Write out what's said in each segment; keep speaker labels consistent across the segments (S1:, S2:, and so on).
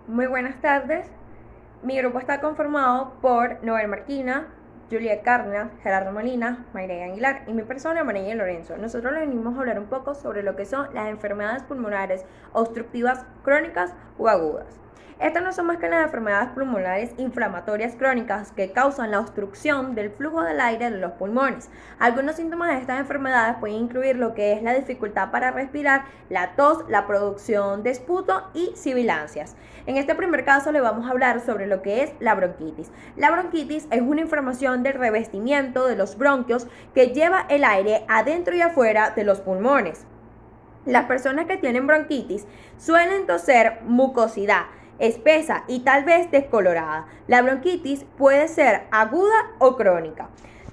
S1: Muy buenas tardes. Mi grupo está conformado por Noel Marquina, Juliet Cárdenas, Gerardo Molina, Mayra Aguilar y mi persona, María Lorenzo. Nosotros le venimos a hablar un poco sobre lo que son las enfermedades pulmonares obstructivas crónicas o agudas. Estas no son más que las enfermedades pulmonares inflamatorias crónicas que causan la obstrucción del flujo del aire de los pulmones. Algunos síntomas de estas enfermedades pueden incluir lo que es la dificultad para respirar, la tos, la producción de esputo y sibilancias. En este primer caso le vamos a hablar sobre lo que es la bronquitis. La bronquitis es una inflamación del revestimiento de los bronquios que lleva el aire adentro y afuera de los pulmones. Las personas que tienen bronquitis suelen toser mucosidad espesa y tal vez descolorada. La bronquitis puede ser aguda o crónica.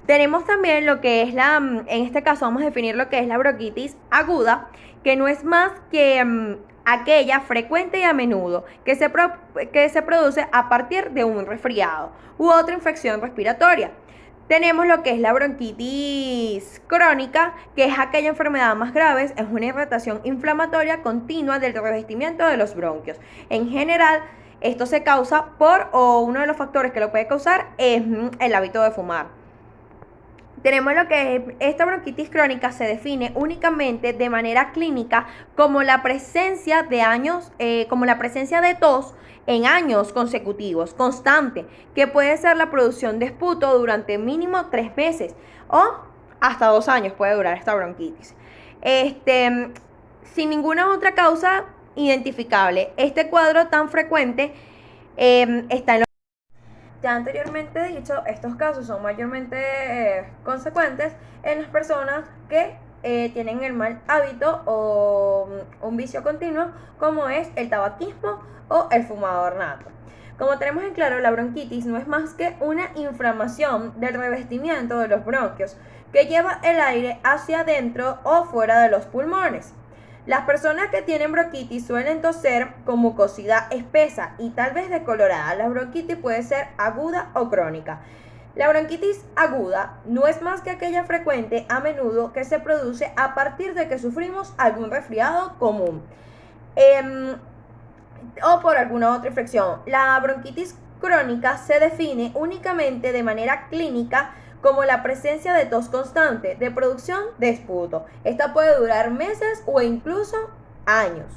S1: Tenemos también lo que es en este caso vamos a definir lo que es la bronquitis aguda, que no es más que aquella frecuente y a menudo que se produce a partir de un resfriado u otra infección respiratoria. Tenemos lo que es la bronquitis crónica, que es aquella enfermedad más grave, es una irritación inflamatoria continua del revestimiento de los bronquios. En general, esto se causa o uno de los factores que lo puede causar es el hábito de fumar. Tenemos lo que es esta bronquitis crónica se define únicamente de manera clínica como la presencia de tos en años consecutivos, constante, que puede ser la producción de esputo durante mínimo 3 meses o hasta 2 años puede durar esta bronquitis. Sin ninguna otra causa identificable. Este cuadro tan frecuente está en ya anteriormente dicho, estos casos son mayormente consecuentes en las personas que tienen el mal hábito o un vicio continuo, como es el tabaquismo o el fumador nato. Como tenemos en claro, la bronquitis no es más que una inflamación del revestimiento de los bronquios que lleva el aire hacia adentro o fuera de los pulmones. Las personas que tienen bronquitis suelen toser con mucosidad espesa y tal vez decolorada. La bronquitis puede ser aguda o crónica. La bronquitis aguda no es más que aquella frecuente a menudo que se produce a partir de que sufrimos algún resfriado común o por alguna otra infección. La bronquitis crónica se define únicamente de manera clínica como la presencia de tos constante, de producción de esputo. Esta puede durar meses o incluso años.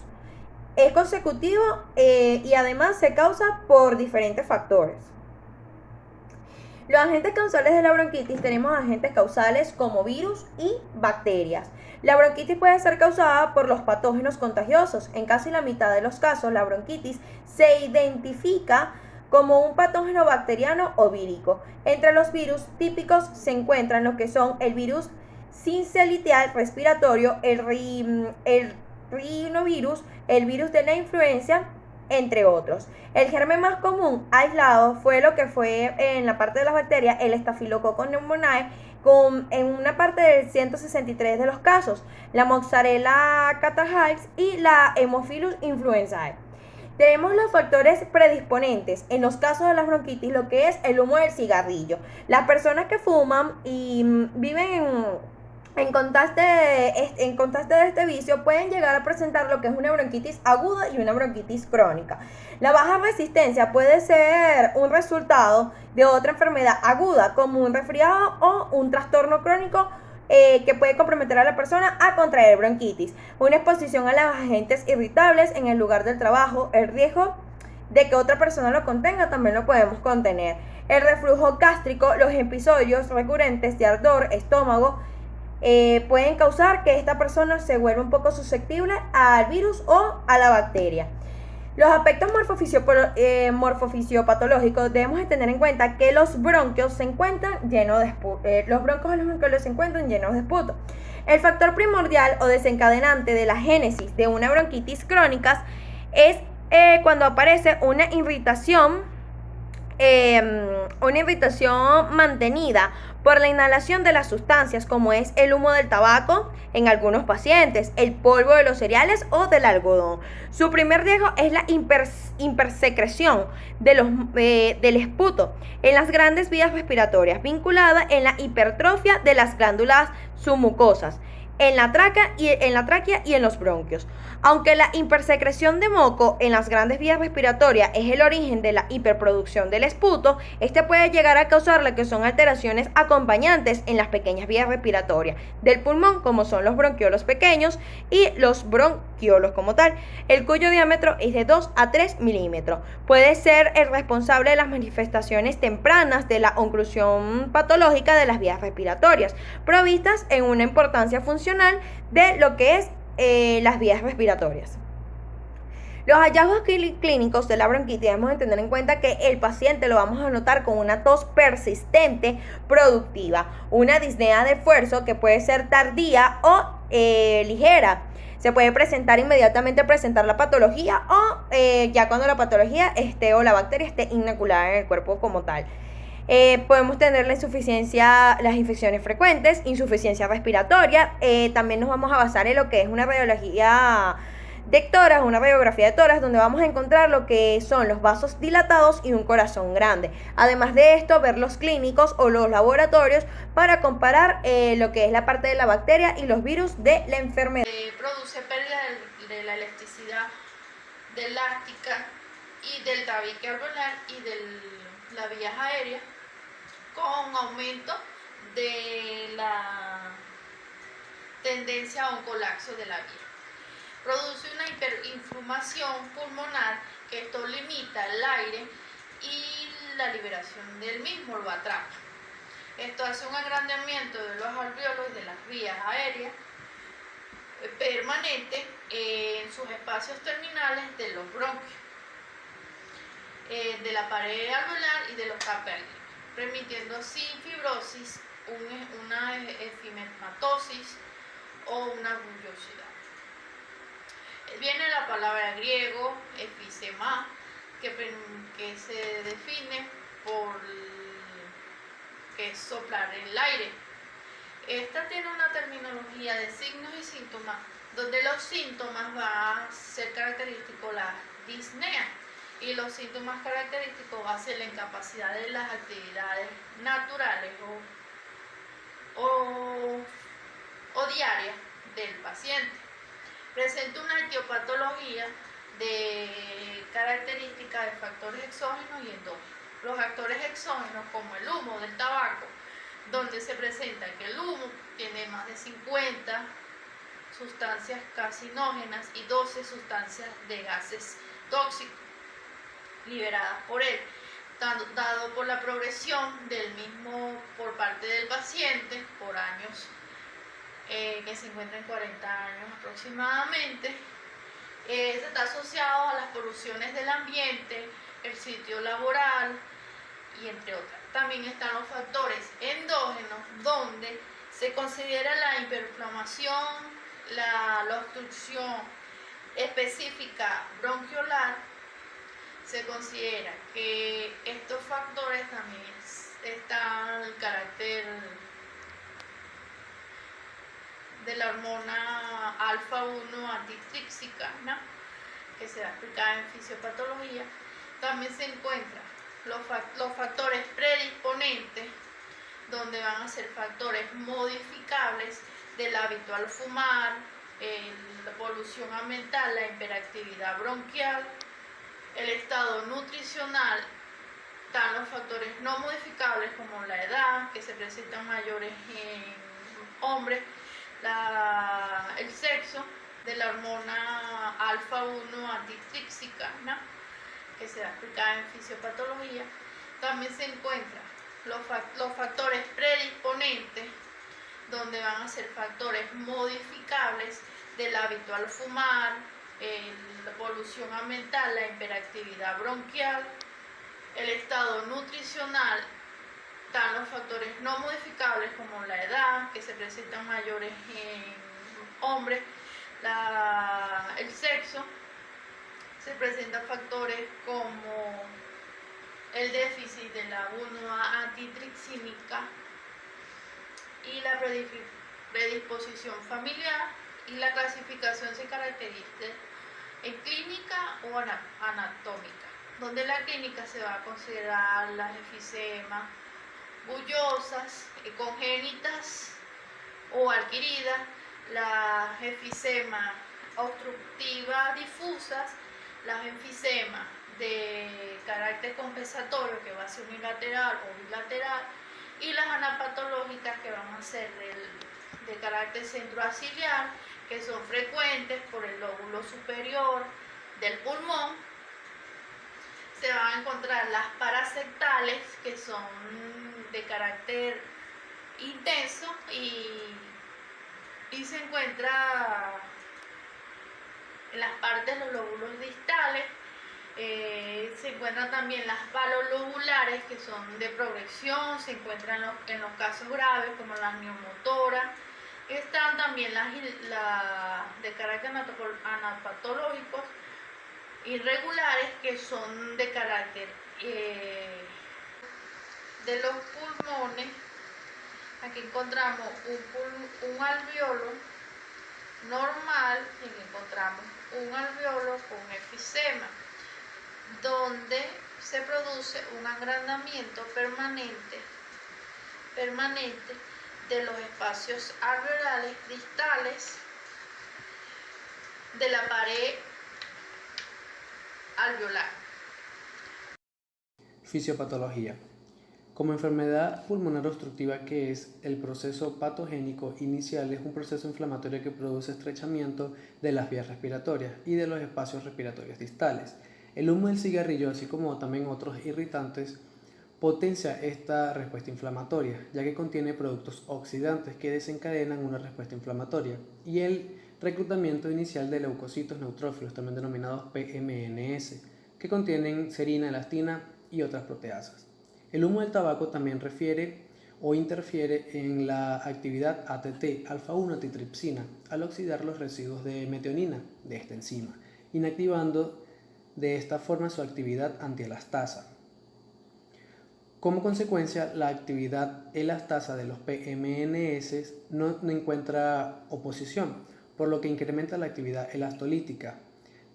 S1: Es consecutivo y además se causa por diferentes factores. Los agentes causales de la bronquitis tenemos agentes causales como virus y bacterias. La bronquitis puede ser causada por los patógenos contagiosos. En casi la mitad de los casos, la bronquitis se identifica como un patógeno bacteriano o vírico. Entre los virus típicos se encuentran lo que son el virus sincicial respiratorio, el rinovirus, el virus de la influenza, entre otros. El germen más común aislado fue lo que fue en la parte de las bacterias el Staphylococcus pneumoniae en una parte del 163 de los casos, la Mozzarella catarrhalis y la Haemophilus influenzae. Tenemos los factores predisponentes en los casos de la bronquitis, lo que es el humo del cigarrillo. Las personas que fuman y viven en contraste de este vicio pueden llegar a presentar lo que es una bronquitis aguda y una bronquitis crónica. La baja resistencia puede ser un resultado de otra enfermedad aguda como un resfriado o un trastorno crónico que puede comprometer a la persona a contraer bronquitis. Una exposición a los agentes irritables en el lugar del trabajo, el riesgo de que otra persona lo contenga también lo podemos contener. El reflujo gástrico, los episodios recurrentes de ardor, estómago, pueden causar que esta persona se vuelva un poco susceptible al virus o a la bacteria. Los aspectos morfofisiopatológicos debemos de tener en cuenta que los bronquios se encuentran llenos de esputo. El factor primordial o desencadenante de la génesis de una bronquitis crónica es cuando aparece una irritación mantenida por la inhalación de las sustancias como es el humo del tabaco en algunos pacientes, el polvo de los cereales o del algodón. Su primer riesgo es la hipersecreción del esputo en las grandes vías respiratorias vinculada en la hipertrofia de las glándulas submucosas. en la tráquea y en los bronquios. Aunque la hipersecreción de moco en las grandes vías respiratorias es el origen de la hiperproducción del esputo, este puede llegar a causar lo que son alteraciones acompañantes en las pequeñas vías respiratorias del pulmón, como son los bronquiolos pequeños y los bronquiolos como tal, el cuyo diámetro es de 2 a 3 milímetros. Puede ser el responsable de las manifestaciones tempranas de la oclusión patológica de las vías respiratorias, provistas en una importancia funcional de lo que es las vías respiratorias. Los hallazgos clínicos de la bronquitis debemos tener en cuenta que el paciente lo vamos a notar con una tos persistente productiva, una disnea de esfuerzo que puede ser tardía o ligera. Se puede presentar inmediatamente presentar la patología o ya cuando la patología o la bacteria esté inoculada en el cuerpo como tal. Podemos tener la insuficiencia, las infecciones frecuentes, insuficiencia respiratoria. También nos vamos a basar en lo que es una radiología de tórax, una radiografía de tórax, donde vamos a encontrar lo que son los vasos dilatados y un corazón grande. Además de esto, ver los clínicos o los laboratorios para comparar lo que es la parte de la bacteria y los virus de la enfermedad.
S2: Produce pérdida de la elasticidad elástica y del tabique alveolar y de las vías aéreas, con aumento de la tendencia a un colapso de la vía. Produce una hiperinflamación pulmonar, que esto limita el aire y la liberación del mismo, lo atrapa. Esto hace un agrandamiento de los alvéolos y de las vías aéreas permanente en sus espacios terminales de los bronquios, de la pared alveolar y de los capilares, permitiendo así fibrosis, una efisematosis o una bullosidad. Viene la palabra griego efisema, que se define por que es soplar el aire. Esta tiene una terminología de signos y síntomas, donde los síntomas va a ser característico la disnea y los síntomas característicos va a ser la incapacidad de las actividades naturales o diarias del paciente. Presenta una etiopatología de características de factores exógenos y endógenos. Los factores exógenos, como el humo del tabaco, donde se presenta que el humo tiene más de 50 sustancias carcinógenas y 12 sustancias de gases tóxicos liberadas por él, dado por la progresión del mismo por parte del paciente por años, que se encuentra en 40 años aproximadamente. Está asociado a las poluciones del ambiente, el sitio laboral y entre otras. También están los factores endógenos, donde se considera la hiperinflamación, la obstrucción específica bronquiolar. Se considera que estos factores también están el carácter de la hormona alfa-1 antitríxica, ¿no?, que se va a explicar en fisiopatología. También se encuentran los factores predisponentes, donde van a ser factores modificables del hábito al fumar, la polución ambiental, la hiperactividad bronquial, el estado nutricional. Están los factores no modificables como la edad, que se presentan mayores en hombres, el sexo, de la hormona alfa-1 antitríxica, ¿no?, que se va a explicar en fisiopatología. También se encuentran los factores predisponentes, donde van a ser factores modificables del hábito al fumar, la polución ambiental, la hiperactividad bronquial, el estado nutricional. Están los factores no modificables como la edad, que se presentan mayores en hombres, el sexo. Se presentan factores como el déficit de la 1A antitrixímica y la predisposición familiar, y la clasificación se caracteriza en clínica o anatómica, donde la clínica se va a considerar las efisemas bullosas, congénitas o adquiridas, las enfisemas obstructivas difusas, las enfisemas de carácter compensatorio, que va a ser unilateral o bilateral, y las anapatológicas, que van a ser de carácter centroaciliar, que son frecuentes por el lóbulo superior del pulmón. Se van a encontrar las parasectales, que son de carácter intenso, y se encuentra en las partes de los lóbulos distales. Se encuentran también las valolobulares, que son de progresión, se encuentran en los casos graves como las neumotoras. Están también las de carácter anapatológicos irregulares, que son de carácter de los pulmones. Aquí encontramos un alveolo normal y aquí encontramos un alveolo con efisema, donde se produce un agrandamiento permanente de los espacios alveolales distales de la pared alveolar.
S3: Fisiopatología. Como enfermedad pulmonar obstructiva, que es el proceso patogénico inicial, es un proceso inflamatorio que produce estrechamiento de las vías respiratorias y de los espacios respiratorios distales. El humo del cigarrillo, así como también otros irritantes, potencia esta respuesta inflamatoria, ya que contiene productos oxidantes que desencadenan una respuesta inflamatoria, y el reclutamiento inicial de leucocitos neutrófilos, también denominados PMNS, que contienen serina, elastina y otras proteasas. El humo del tabaco también refiere o interfiere en la actividad ATT, alfa-1 antitripsina, al oxidar los residuos de metionina de esta enzima, inactivando de esta forma su actividad antielastasa. Como consecuencia, la actividad elastasa de los PMNS no encuentra oposición, por lo que incrementa la actividad elastolítica,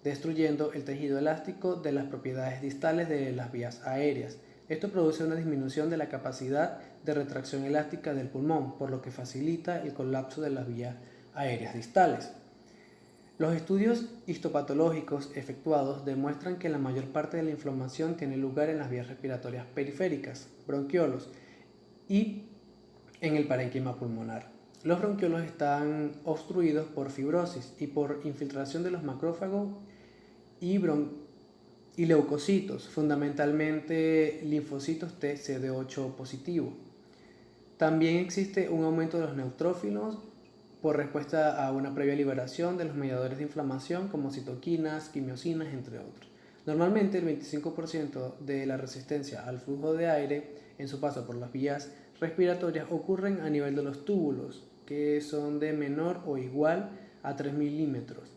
S3: destruyendo el tejido elástico de las propiedades distales de las vías aéreas. Esto produce una disminución de la capacidad de retracción elástica del pulmón, por lo que facilita el colapso de las vías aéreas distales. Los estudios histopatológicos efectuados demuestran que la mayor parte de la inflamación tiene lugar en las vías respiratorias periféricas, bronquiolos, y en el parénquima pulmonar. Los bronquiolos están obstruidos por fibrosis y por infiltración de los macrófagos y leucocitos, fundamentalmente linfocitos T CD8 positivo. También existe un aumento de los neutrófilos por respuesta a una previa liberación de los mediadores de inflamación como citoquinas, quimiosinas, entre otros. Normalmente el 25% de la resistencia al flujo de aire en su paso por las vías respiratorias ocurren a nivel de los túbulos, que son de menor o igual a 3 milímetros,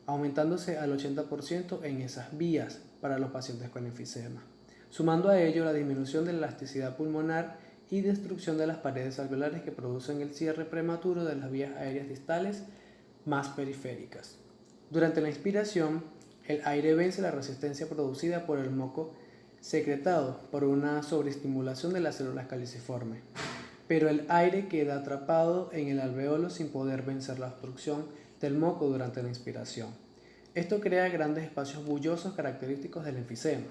S3: aumentándose al 80% en esas vías para los pacientes con enfisema, sumando a ello la disminución de la elasticidad pulmonar y destrucción de las paredes alveolares que producen el cierre prematuro de las vías aéreas distales más periféricas. Durante la inspiración, el aire vence la resistencia producida por el moco secretado por una sobreestimulación de las células caliciformes, pero el aire queda atrapado en el alveolo sin poder vencer la obstrucción del moco durante la inspiración. Esto crea grandes espacios bullosos característicos del enfisema.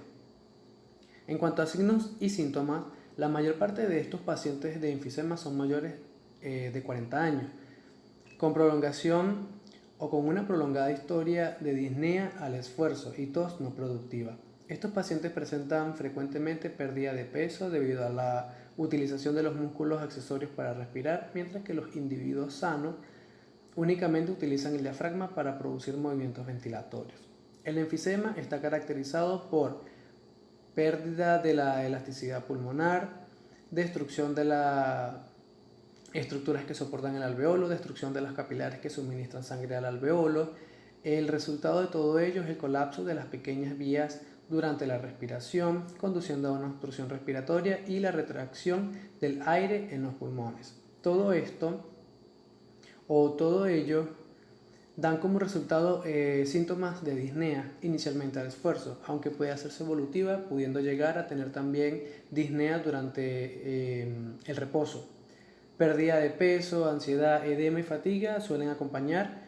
S3: En cuanto a signos y síntomas, la mayor parte de estos pacientes de enfisema son mayores de 40 años, con prolongación o con una prolongada historia de disnea al esfuerzo y tos no productiva. Estos pacientes presentan frecuentemente pérdida de peso debido a la utilización de los músculos accesorios para respirar, mientras que los individuos sanos únicamente utilizan el diafragma para producir movimientos ventilatorios. El enfisema está caracterizado por pérdida de la elasticidad pulmonar, destrucción de las estructuras que soportan el alveolo, destrucción de las capilares que suministran sangre al alveolo. El resultado de todo ello es el colapso de las pequeñas vías durante la respiración, conduciendo a una obstrucción respiratoria y la retracción del aire en los pulmones. Todo ello dan como resultado síntomas de disnea inicialmente al esfuerzo, aunque puede hacerse evolutiva, pudiendo llegar a tener también disnea durante el reposo. Pérdida de peso, ansiedad, edema y fatiga suelen acompañar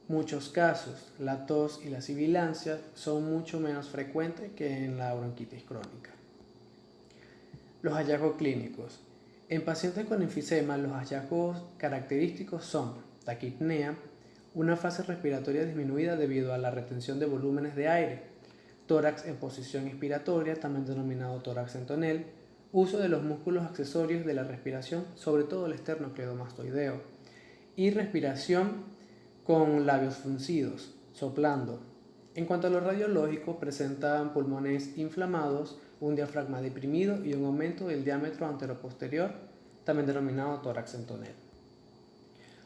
S3: muchos casos. La tos y la sibilancia son mucho menos frecuentes que en la bronquitis crónica. Los hallazgos clínicos. En pacientes con enfisema, los hallazgos característicos son taquipnea, una fase respiratoria disminuida debido a la retención de volúmenes de aire, tórax en posición inspiratoria, también denominado tórax en tonel, uso de los músculos accesorios de la respiración, sobre todo el esternocleidomastoideo, y respiración con labios fruncidos, soplando. En cuanto a lo radiológico, presentan pulmones inflamados, un diafragma deprimido y un aumento del diámetro anteroposterior, también denominado tórax en tonel.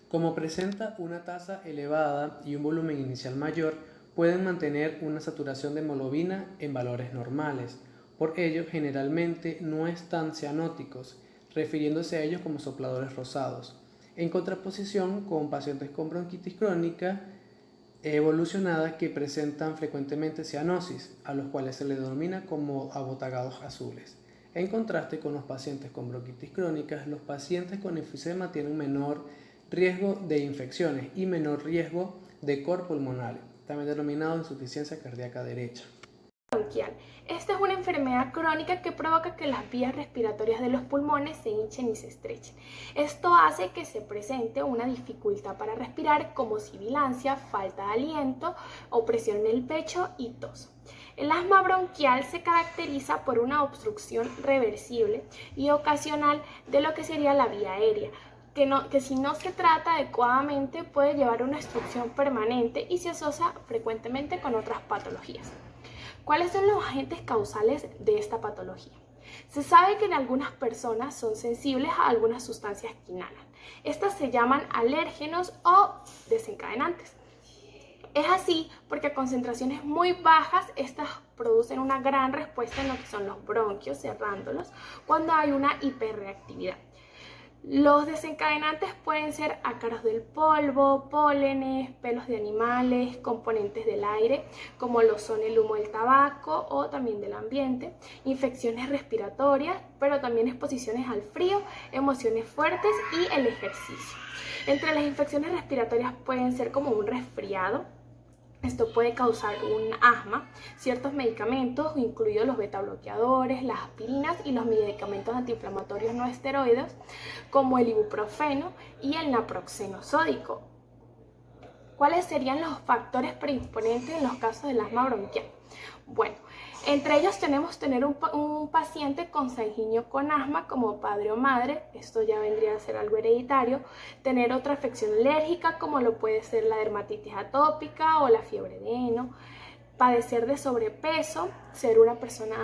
S3: Como presenta una tasa elevada y un volumen inicial mayor, pueden mantener una saturación de hemoglobina en valores normales. Por ello, generalmente no están cianóticos, refiriéndose a ellos como sopladores rosados, en contraposición con pacientes con bronquitis crónica evolucionada que presentan frecuentemente cianosis, a los cuales se les denomina como abotagados azules. En contraste con los pacientes con bronquitis crónica, los pacientes con enfisema tienen menor riesgo de infecciones y menor riesgo de cor pulmonar, también denominado insuficiencia cardíaca derecha.
S4: Bronquial. Esta es una enfermedad crónica que provoca que las vías respiratorias de los pulmones se hinchen y se estrechen. Esto hace que se presente una dificultad para respirar como sibilancia, falta de aliento, opresión en el pecho y tos. El asma bronquial se caracteriza por una obstrucción reversible y ocasional de lo que sería la vía aérea, que si no se trata adecuadamente puede llevar a una obstrucción permanente y se asocia frecuentemente con otras patologías. ¿Cuáles son los agentes causales de esta patología? Se sabe que en algunas personas son sensibles a algunas sustancias que inhalan. Estas se llaman alérgenos o desencadenantes. Es así porque a concentraciones muy bajas, estas producen una gran respuesta en lo que son los bronquios, cerrándolos, cuando hay una hiperreactividad. Los desencadenantes pueden ser ácaros del polvo, pólenes, pelos de animales, componentes del aire, como lo son el humo del tabaco o también del ambiente, infecciones respiratorias, pero también exposiciones al frío, emociones fuertes y el ejercicio. Entre las infecciones respiratorias pueden ser como un resfriado. Esto puede causar un asma, ciertos medicamentos, incluidos los betabloqueadores, las aspirinas y los medicamentos antiinflamatorios no esteroides, como el ibuprofeno y el naproxeno sódico. ¿Cuáles serían los factores predisponentes en los casos del asma bronquial? Bueno, entre ellos tenemos tener un paciente consanguíneo con asma como padre o madre, esto ya vendría a ser algo hereditario, tener otra afección alérgica como lo puede ser la dermatitis atópica o la fiebre de heno, padecer de sobrepeso, ser una persona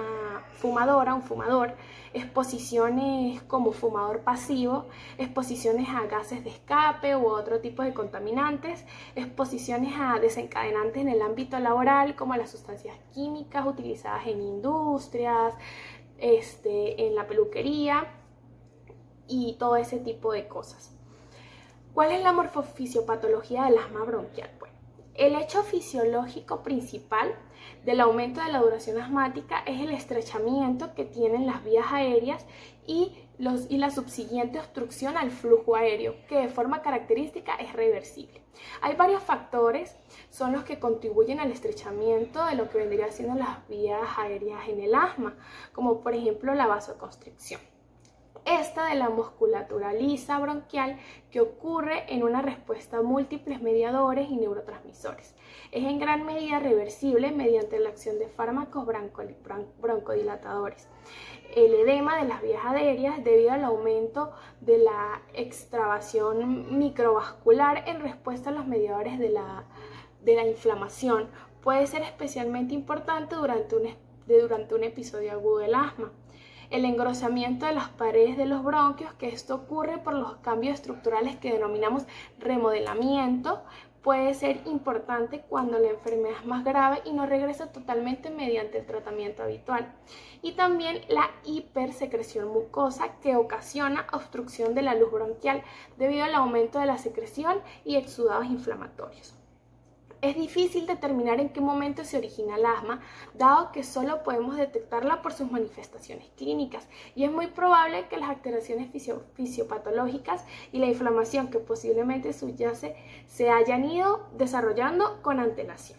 S4: fumadora, un fumador, exposiciones como fumador pasivo, exposiciones a gases de escape u otro tipo de contaminantes, exposiciones a desencadenantes en el ámbito laboral como las sustancias químicas utilizadas en industrias, en la peluquería y todo ese tipo de cosas. ¿Cuál es la morfofisiopatología del asma bronquial? Bueno, el hecho fisiológico principal del aumento de la duración asmática es el estrechamiento que tienen las vías aéreas y la subsiguiente obstrucción al flujo aéreo, que de forma característica es reversible. Hay varios factores, son los que contribuyen al estrechamiento de lo que vendría siendo las vías aéreas en el asma, como por ejemplo la vasoconstricción. Esta de la musculatura lisa bronquial que ocurre en una respuesta a múltiples mediadores y neurotransmisores. Es en gran medida reversible mediante la acción de fármacos broncodilatadores. El edema de las vías aéreas debido al aumento de la extravasación microvascular en respuesta a los mediadores de la inflamación puede ser especialmente importante durante un episodio agudo del asma. El engrosamiento de las paredes de los bronquios, que esto ocurre por los cambios estructurales que denominamos remodelamiento, puede ser importante cuando la enfermedad es más grave y no regresa totalmente mediante el tratamiento habitual. Y también la hipersecreción mucosa, que ocasiona obstrucción de la luz bronquial debido al aumento de la secreción y exudados inflamatorios. Es difícil determinar en qué momento se origina el asma, dado que solo podemos detectarla por sus manifestaciones clínicas, y es muy probable que las alteraciones fisiopatológicas y la inflamación que posiblemente subyace se hayan ido desarrollando con antelación.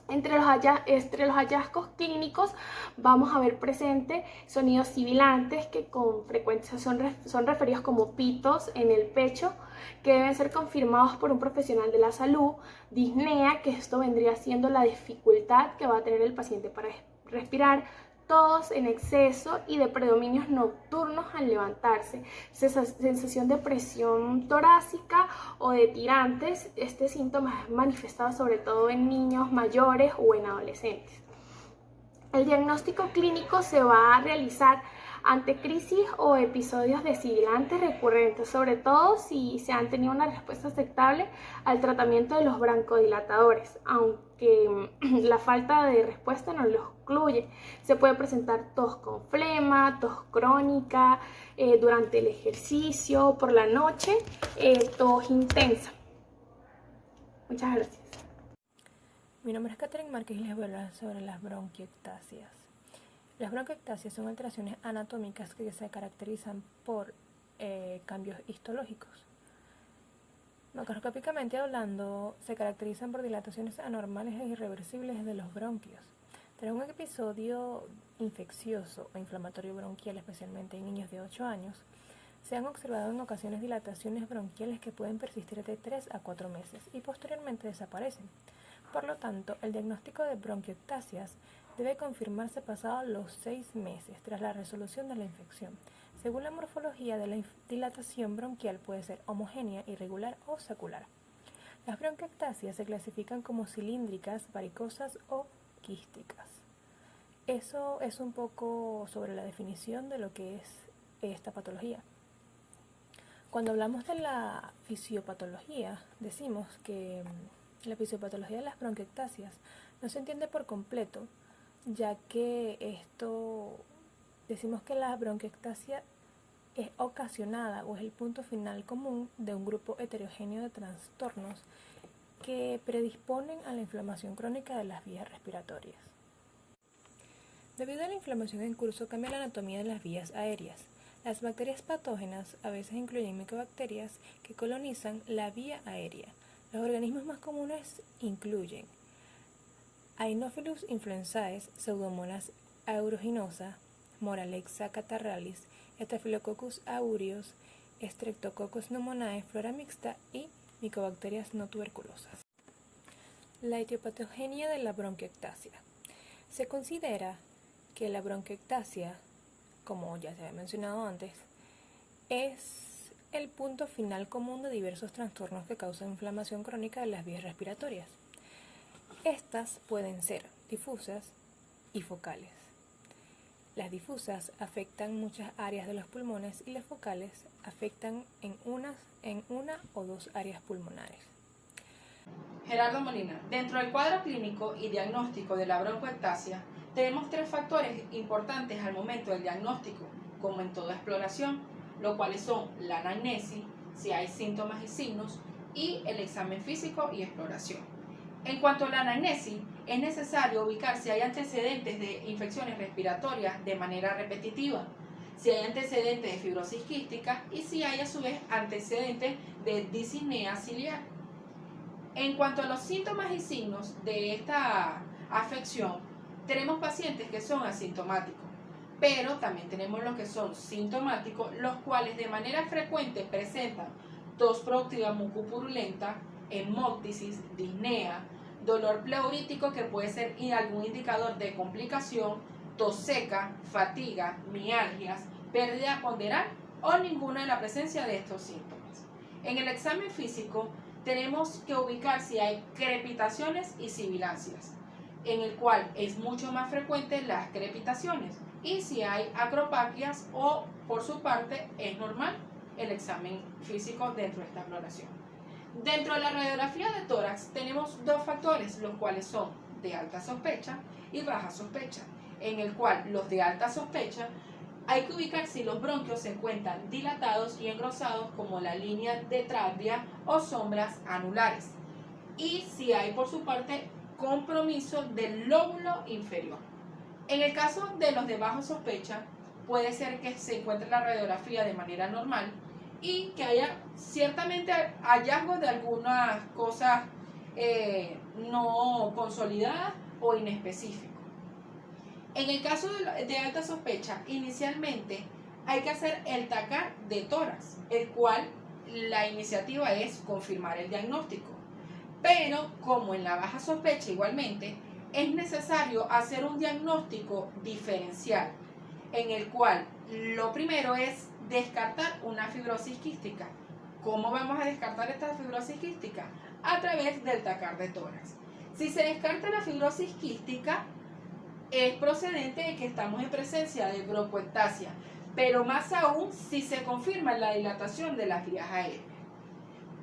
S4: Entre los hallazgos clínicos vamos a ver presente sonidos sibilantes que con frecuencia son referidos como pitos en el pecho, que deben ser confirmados por un profesional de la salud, disnea, que esto vendría siendo la dificultad que va a tener el paciente para respirar, tos en exceso y de predominios nocturnos al levantarse, sensación de presión torácica o de tirantes. Este síntoma es manifestado sobre todo en niños mayores o en adolescentes. El diagnóstico clínico se va a realizar ante crisis o episodios de sibilantes recurrentes, sobre todo si se han tenido una respuesta aceptable al tratamiento de los broncodilatadores, aunque la falta de respuesta no lo excluye. Se puede presentar tos con flema, tos crónica, durante el ejercicio, por la noche, tos intensa. Muchas gracias.
S5: Mi nombre es Catherine Márquez y les voy a hablar sobre las bronquiectasias. Las bronquiectasias son alteraciones anatómicas que se caracterizan por cambios histológicos. Macroscópicamente hablando, se caracterizan por dilataciones anormales e irreversibles de los bronquios. Tras un episodio infeccioso o inflamatorio bronquial, especialmente en niños de 8 años, se han observado en ocasiones dilataciones bronquiales que pueden persistir de 3 a 4 meses y posteriormente desaparecen. Por lo tanto, el diagnóstico de bronquiectasias debe confirmarse pasados los 6 meses tras la resolución de la infección. Según la morfología de la dilatación bronquial puede ser homogénea, irregular o secular. Las bronquiectasias se clasifican como cilíndricas, varicosas o quísticas. Eso es un poco sobre la definición de lo que es esta patología. Cuando hablamos de la fisiopatología, decimos que la fisiopatología de las bronquiectasias no se entiende por completo, ya que decimos que la bronquiectasia es ocasionada o es el punto final común de un grupo heterogéneo de trastornos que predisponen a la inflamación crónica de las vías respiratorias. Debido a la inflamación en curso cambia la anatomía de las vías aéreas. Las bacterias patógenas a veces incluyen micobacterias que colonizan la vía aérea. Los organismos más comunes incluyen Haemophilus influenzae, Pseudomonas aeruginosa, Moralexa catarrhalis, Staphylococcus aureus, Streptococcus pneumoniae, flora mixta y micobacterias no tuberculosas. La etiopatogenia de la bronquiectasia. Se considera que la bronquiectasia, como ya se había mencionado antes, es el punto final común de diversos trastornos que causan inflamación crónica de las vías respiratorias. Estas pueden ser difusas y focales. Las difusas afectan muchas áreas de los pulmones y las focales afectan en una o dos áreas pulmonares.
S6: Gerardo Molina, dentro del cuadro clínico y diagnóstico de la bronquiectasia, tenemos 3 factores importantes al momento del diagnóstico, como en toda exploración, los cuales son la anamnesis, si hay síntomas y signos, y el examen físico y exploración. En cuanto a la anamnesis, es necesario ubicar si hay antecedentes de infecciones respiratorias de manera repetitiva, si hay antecedentes de fibrosis quística y si hay a su vez antecedentes de disnea ciliar. En cuanto a los síntomas y signos de esta afección, tenemos pacientes que son asintomáticos, pero también tenemos los que son sintomáticos, los cuales de manera frecuente presentan tos productiva mucopurulenta, hemóptisis, disnea, dolor pleurítico que puede ser algún indicador de complicación, tos seca, fatiga, mialgias, pérdida ponderal o ninguna de la presencia de estos síntomas. En el examen físico tenemos que ubicar si hay crepitaciones y sibilancias, en el cual es mucho más frecuente las crepitaciones, y si hay acropaquias o por su parte es normal el examen físico dentro de esta exploración. Dentro de la radiografía de tórax tenemos 2 factores, los cuales son de alta sospecha y baja sospecha, en el cual los de alta sospecha hay que ubicar si los bronquios se encuentran dilatados y engrosados como la línea de Trabia o sombras anulares. y si hay por su parte compromiso del lóbulo inferior. En el caso de los de bajo sospecha, puede ser que se encuentre la radiografía de manera normal y que haya ciertamente hallazgo de algunas cosas no consolidadas o inespecíficas. En el caso de alta sospecha, inicialmente hay que hacer el TACAR de tórax, el cual la iniciativa es confirmar el diagnóstico. Pero como en la baja sospecha igualmente, es necesario hacer un diagnóstico diferencial, en el cual lo primero es descartar una fibrosis quística. ¿Cómo vamos a descartar esta fibrosis quística? A través del TACAR de tórax. Si se descarta la fibrosis quística, es procedente de que estamos en presencia de broncoectasia, pero más aún si se confirma la dilatación de las vías aéreas.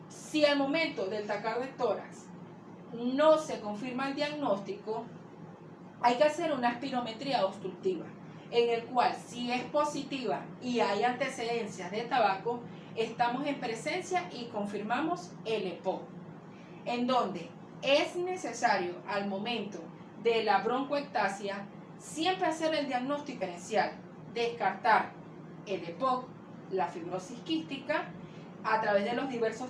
S6: Si al momento del TACAR de tórax no se confirma el diagnóstico, hay que hacer una espirometría obstructiva, en el cual si es positiva y hay antecedencias de tabaco, estamos en presencia y confirmamos el EPOC, en donde es necesario al momento de la broncoectasia siempre hacer el diagnóstico diferencial, descartar el EPOC, la fibrosis quística, a través de los diversos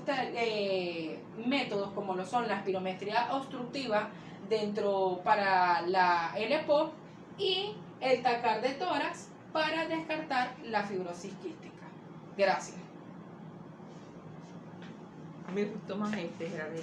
S6: métodos como lo son la espirometría obstructiva para el EPOC y el TACAR de tórax para descartar la fibrosis quística. Gracias.
S7: Me gustó más este, Gerardo.